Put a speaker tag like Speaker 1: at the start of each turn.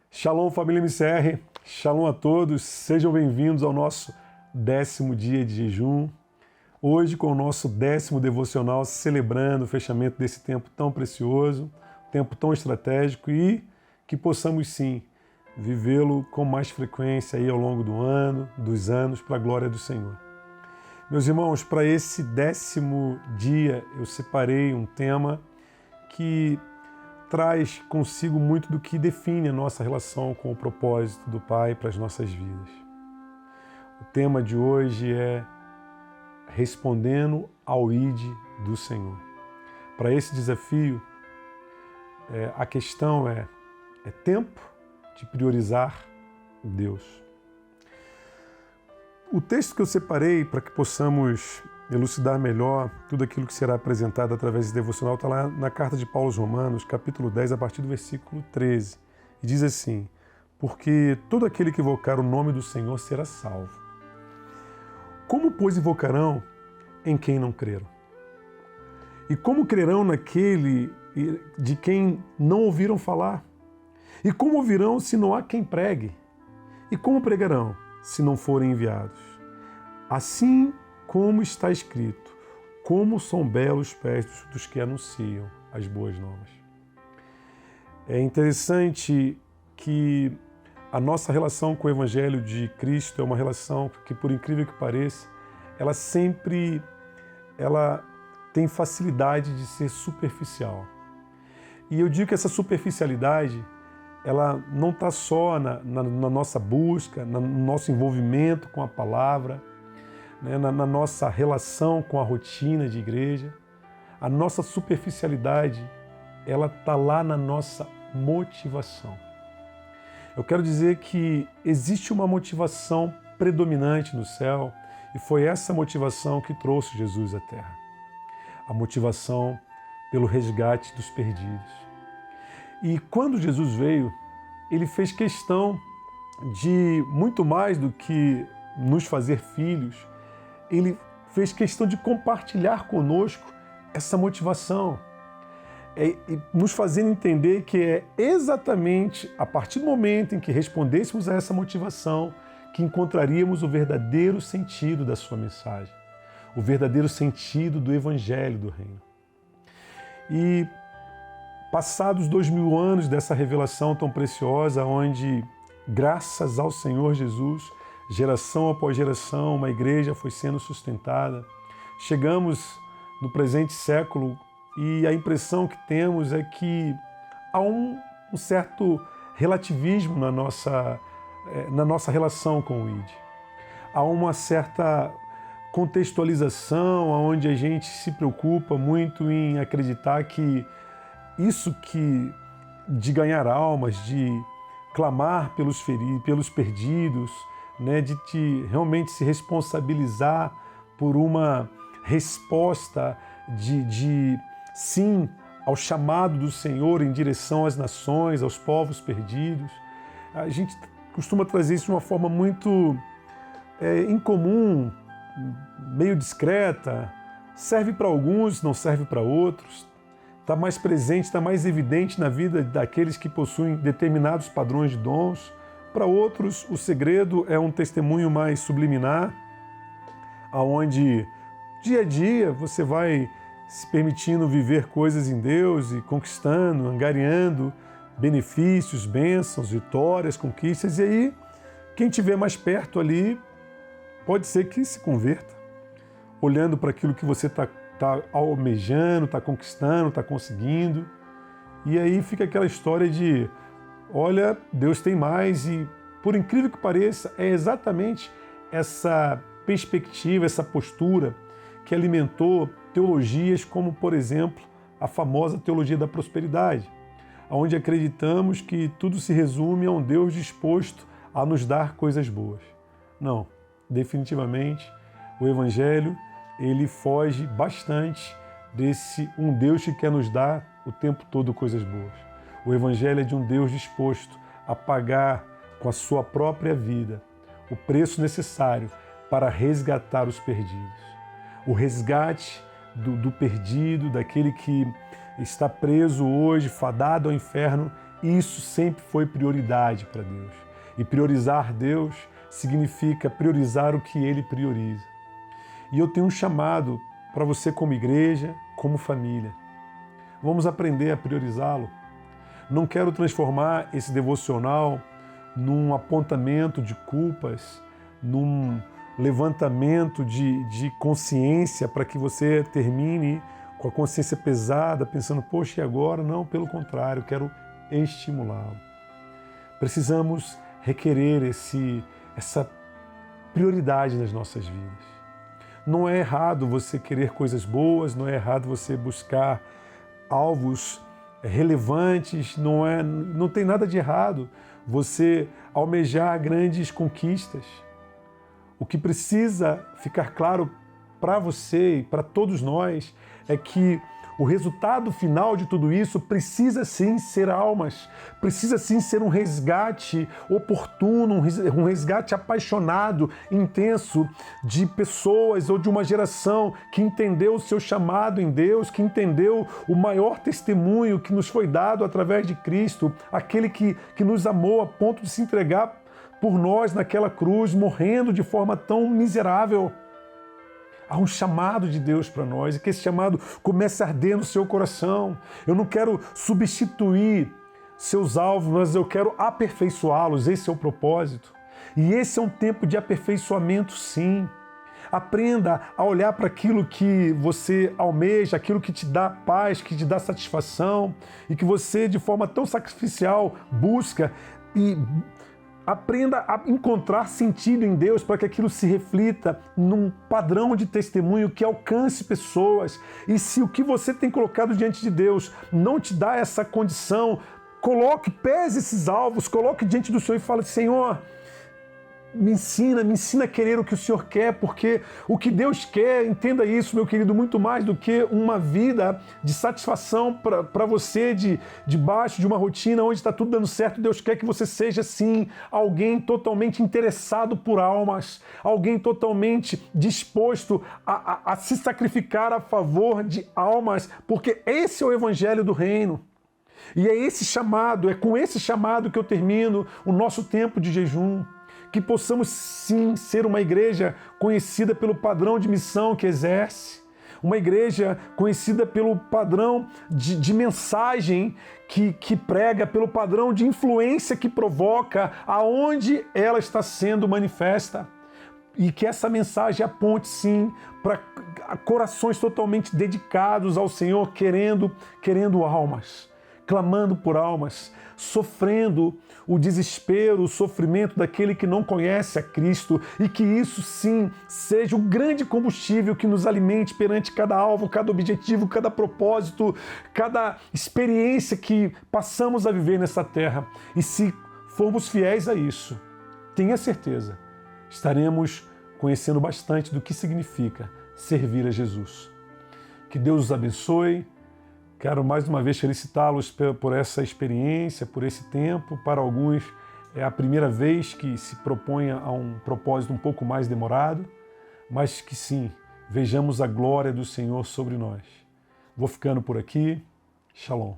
Speaker 1: Shalom, família MCR, shalom a todos, sejam bem-vindos ao nosso 10º dia de jejum. Hoje com o nosso 10º devocional, celebrando o fechamento desse tempo tão precioso, tempo tão estratégico e que possamos sim vivê-lo com mais frequência aí ao longo do ano, dos anos, para a glória do Senhor. Meus irmãos, para esse 10º dia eu separei um tema que traz consigo muito do que define a nossa relação com o propósito do Pai para as nossas vidas. O tema de hoje é respondendo ao ID do Senhor. Para esse desafio, a questão é tempo de priorizar Deus. O texto que eu separei para que possamos elucidar melhor tudo aquilo que será apresentado através desse devocional está lá na carta de Paulo aos Romanos, capítulo 10, a partir do versículo 13. E diz assim: porque todo aquele que invocar o nome do Senhor será salvo. Como, pois, invocarão em quem não creram? E como crerão naquele de quem não ouviram falar? E como ouvirão se não há quem pregue? E como pregarão se não forem enviados? Assim como está escrito, como são belos os pés dos que anunciam as boas novas. É interessante que a nossa relação com o Evangelho de Cristo é uma relação que, por incrível que pareça, ela tem facilidade de ser superficial. E eu digo que essa superficialidade, ela não está só na nossa busca, no nosso envolvimento com a palavra, na nossa relação com a rotina de igreja. A nossa superficialidade, ela está lá na nossa motivação. Eu quero dizer que existe uma motivação predominante no céu e foi essa motivação que trouxe Jesus à Terra. A motivação pelo resgate dos perdidos. E quando Jesus veio, ele fez questão de muito mais do que nos fazer filhos, ele fez questão de compartilhar conosco essa motivação, nos fazendo entender que é exatamente a partir do momento em que respondêssemos a essa motivação que encontraríamos o verdadeiro sentido da sua mensagem, o verdadeiro sentido do Evangelho do Reino. E passados 2000 anos dessa revelação tão preciosa, onde, graças ao Senhor Jesus, geração após geração, uma igreja foi sendo sustentada. Chegamos no presente século e a impressão que temos é que há um certo relativismo na nossa relação com o ID. Há uma certa contextualização onde a gente se preocupa muito em acreditar que isso de ganhar almas, de clamar pelos perdidos, de realmente se responsabilizar por uma resposta de sim ao chamado do Senhor em direção às nações, aos povos perdidos. A gente costuma trazer isso de uma forma muito incomum, meio discreta, serve para alguns, não serve para outros, está mais presente, está mais evidente na vida daqueles que possuem determinados padrões de dons. Para outros, o segredo é um testemunho mais subliminar, onde dia a dia você vai se permitindo viver coisas em Deus e conquistando, angariando benefícios, bênçãos, vitórias, conquistas. E aí, quem estiver mais perto ali, pode ser que se converta, olhando para aquilo que você está almejando, está conquistando, está conseguindo. E aí fica aquela história de: olha, Deus tem mais. E, por incrível que pareça, é exatamente essa perspectiva, essa postura que alimentou teologias como, por exemplo, a famosa teologia da prosperidade, onde acreditamos que tudo se resume a um Deus disposto a nos dar coisas boas. Não, definitivamente, o Evangelho, ele foge bastante desse um Deus que quer nos dar o tempo todo coisas boas. O Evangelho é de um Deus disposto a pagar com a sua própria vida o preço necessário para resgatar os perdidos. O resgate do perdido, daquele que está preso hoje, fadado ao inferno. Isso sempre foi prioridade para Deus. E priorizar Deus significa priorizar o que Ele prioriza. E eu tenho um chamado para você como igreja, como família. Vamos aprender a priorizá-lo. Não quero transformar esse devocional num apontamento de culpas, num levantamento de consciência para que você termine com a consciência pesada, pensando, poxa, e agora? Não, pelo contrário, quero estimulá-lo. Precisamos requerer essa prioridade nas nossas vidas. Não é errado você querer coisas boas, não é errado você buscar alvos relevantes, não tem nada de errado você almejar grandes conquistas. O que precisa ficar claro para você e para todos nós é que o resultado final de tudo isso precisa sim ser almas, precisa sim ser um resgate oportuno, um resgate apaixonado, intenso de pessoas ou de uma geração que entendeu o seu chamado em Deus, que entendeu o maior testemunho que nos foi dado através de Cristo, aquele que nos amou a ponto de se entregar por nós naquela cruz, morrendo de forma tão miserável. Há um chamado de Deus para nós e que esse chamado comece a arder no seu coração. Eu não quero substituir seus alvos, mas eu quero aperfeiçoá-los. Esse é o propósito. E esse é um tempo de aperfeiçoamento, sim. Aprenda a olhar para aquilo que você almeja, aquilo que te dá paz, que te dá satisfação e que você, de forma tão sacrificial, busca e aprenda a encontrar sentido em Deus para que aquilo se reflita num padrão de testemunho que alcance pessoas. E se o que você tem colocado diante de Deus não te dá essa condição, pese esses alvos, coloque diante do Senhor e fale, Senhor, me ensina a querer o que o Senhor quer, porque o que Deus quer, entenda isso, meu querido, muito mais do que uma vida de satisfação para você, debaixo de uma rotina onde está tudo dando certo. Deus quer que você seja, sim, alguém totalmente interessado por almas, alguém totalmente disposto a se sacrificar a favor de almas, porque esse é o evangelho do reino. E é esse chamado, é com esse chamado que eu termino o nosso tempo de jejum. Que possamos sim ser uma igreja conhecida pelo padrão de missão que exerce, uma igreja conhecida pelo padrão de mensagem que prega, pelo padrão de influência que provoca, aonde ela está sendo manifesta. E que essa mensagem aponte sim para corações totalmente dedicados ao Senhor, querendo almas, clamando por almas, sofrendo o desespero, o sofrimento daquele que não conhece a Cristo, e que isso sim seja o grande combustível que nos alimente perante cada alvo, cada objetivo, cada propósito, cada experiência que passamos a viver nessa terra. E se formos fiéis a isso, tenha certeza, estaremos conhecendo bastante do que significa servir a Jesus. Que Deus os abençoe. Quero mais uma vez felicitá-los por essa experiência, por esse tempo. Para alguns é a primeira vez que se propõe a um propósito um pouco mais demorado, mas que sim, vejamos a glória do Senhor sobre nós. Vou ficando por aqui. Shalom.